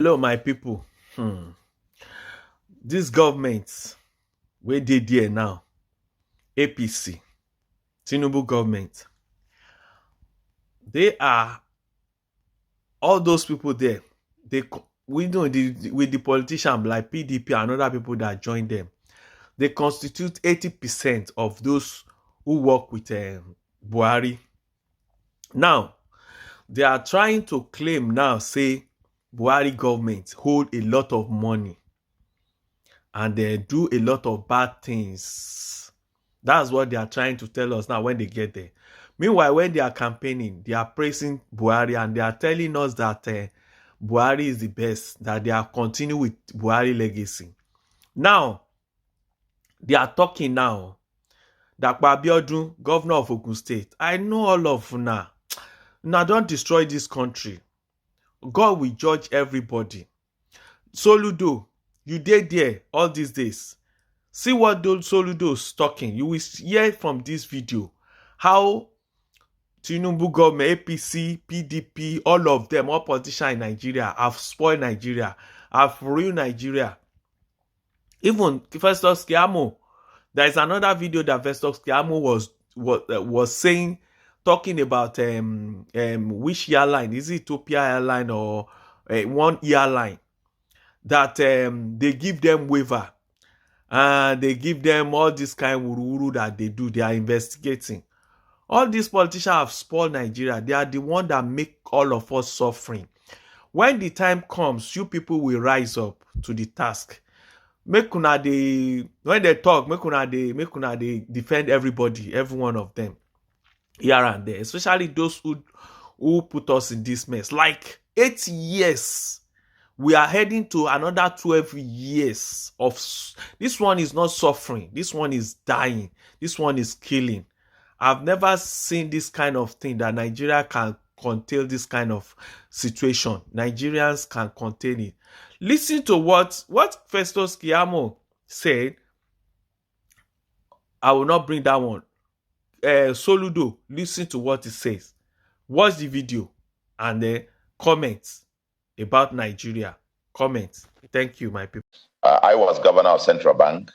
Hello, my people. This government, where they there now, APC, Tinubu government, they are all those people there. We know with the politician like PDP and other people that join them, they constitute 80% of those who work with Buhari. Now, they are trying to claim now, say Buhari government hold a lot of money and they do a lot of bad things. That's what they are trying to tell us now when they get there. Meanwhile, when they are campaigning, they are praising Buhari and they are telling us that Buhari is the best, that they are continuing with Buhari legacy. Now, they are talking now. Dakpa Abiodun, governor of Ogun State. I know all of una. Now, don't destroy this country. God will judge everybody. Soludo, you did there all these days. See what Soludo is talking. You will hear from this video how Tinubu government, APC, PDP, all of them, all politicians in Nigeria have spoiled Nigeria, have ruined Nigeria. Even Festus Keyamo, there is another video that Festus Keyamo was saying, talking about which airline, is it Ethiopia airline or one airline, that they give them waiver and they give them all this kind of wuru that they do. They are investigating. All these politicians have spoiled Nigeria. They are the one that make all of us suffering. When the time comes, you people will rise up to the task. Make una when they talk, make una defend everybody, every one of them, here and there, especially those who put us in this mess. Like 8 years. We are heading to another 12 years of... This one is not suffering. This one is dying. This one is killing. I've never seen this kind of thing, that Nigeria can contain this kind of situation. Nigerians can contain it. Listen to what Festus Keyamo said. I will not bring that one. Soludo, listen to what he says. Watch the video and then comment about Nigeria. Comment. Thank you, my people. I was governor of Central Bank,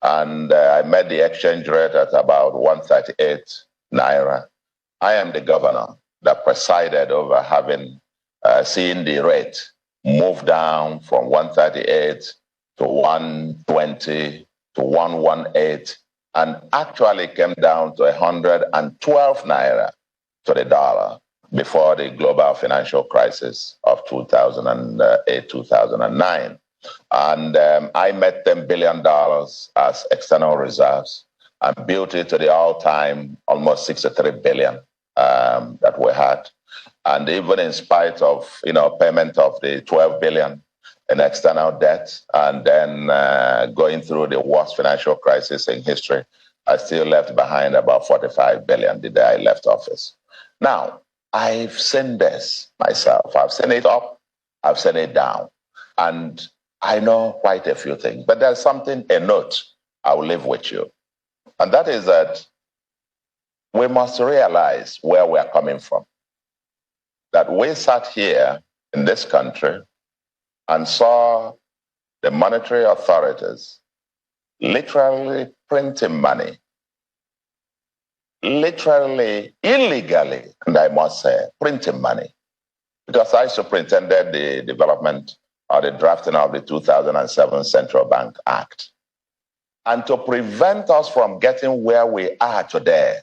and I met the exchange rate at about 138 naira. I am the governor that presided over having seen the rate move down from 138 to 120 to 118, and actually came down to 112 naira to the dollar before the global financial crisis of 2008, 2009. And I met $10 billion as external reserves and built it to the all-time almost 63 billion that we had. And even in spite of, payment of the 12 billion in external debt and then going through the worst financial crisis in history, I still left behind about 45 billion the day I left office. Now, I've seen this myself. I've seen it up, I've seen it down, and I know quite a few things. But there's a note I will leave with you, and that is that we must realize where we're coming from. That we sat here in this country and saw the monetary authorities literally printing money, literally illegally, and I must say, printing money. Because I superintended the development or the drafting of the 2007 Central Bank Act. And to prevent us from getting where we are today,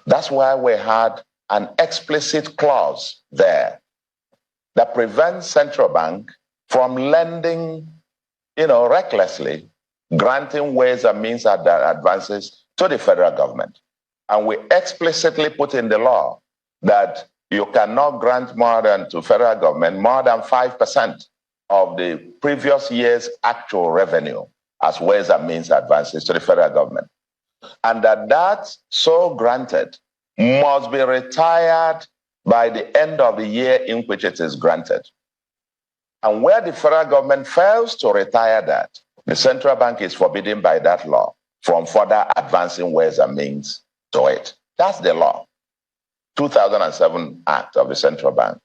that's why we had an explicit clause there that prevents Central Bank from lending, recklessly, granting ways and means advances to the federal government. And we explicitly put in the law that you cannot grant more than to federal government more than 5% of the previous year's actual revenue as ways and means advances to the federal government. And that so granted must be retired by the end of the year in which it is granted. And where the federal government fails to retire that, the central bank is forbidden by that law from further advancing ways and means to it. That's the law. 2007 Act of the Central Bank.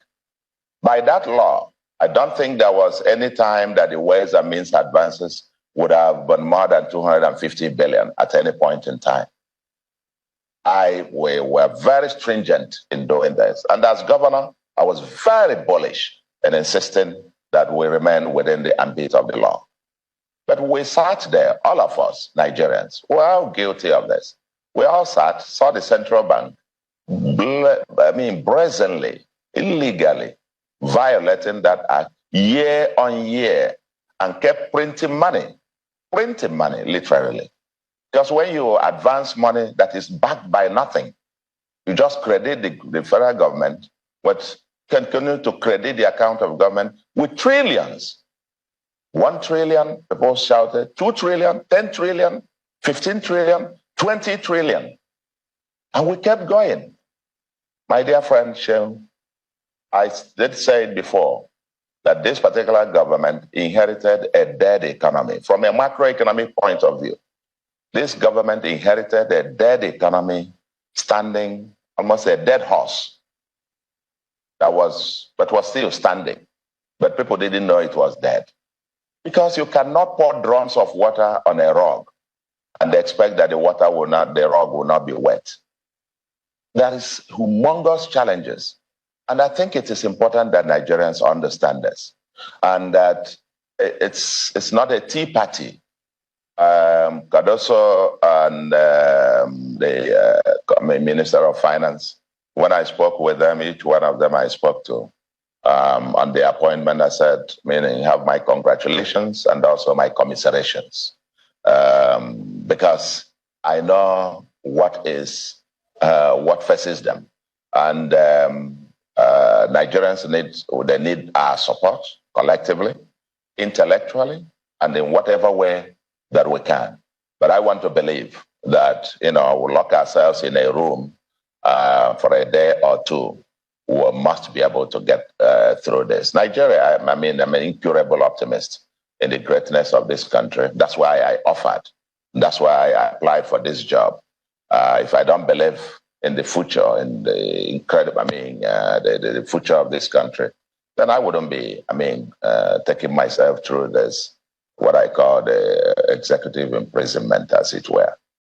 By that law, I don't think there was any time that the Ways and Means advances would have been more than 250 billion at any point in time. We were very stringent in doing this. And as governor, I was very bullish in insisting that we remain within the ambit of the law. But we sat there, all of us, Nigerians, we're all guilty of this. We all sat, saw the central bank, brazenly, illegally violating that act year on year and kept printing money, literally. Because when you advance money that is backed by nothing, you just credit the federal government, but continue to credit the account of government with trillions. 1 trillion, people shouted, 2 trillion, 10 trillion, 15 trillion, 20 trillion. And we kept going. My dear friend Sheung, I did say it before, that this particular government inherited a dead economy. From a macroeconomic point of view, this government inherited a dead economy, standing almost a dead horse but was still standing. But people didn't know it was dead. Because you cannot pour drums of water on a rug and expect that the rug will not be wet. There is humongous challenges. And I think it is important that Nigerians understand this. And that it's not a tea party. Cardoso and the Minister of Finance, when I spoke with them, each one of them I spoke to, on the appointment, I said, meaning have my congratulations and also my commiserations, because I know what faces them, and Nigerians need our support collectively, intellectually, and in whatever way that we can. But I want to believe that we'll lock ourselves in a room for a day or two. We must be able to get through this. Nigeria, I'm an incurable optimist in the greatness of this country. That's why I offered. That's why I applied for this job. If I don't believe in the future, in the incredible, the future of this country, then I wouldn't be, taking myself through this, what I call the executive imprisonment, as it were.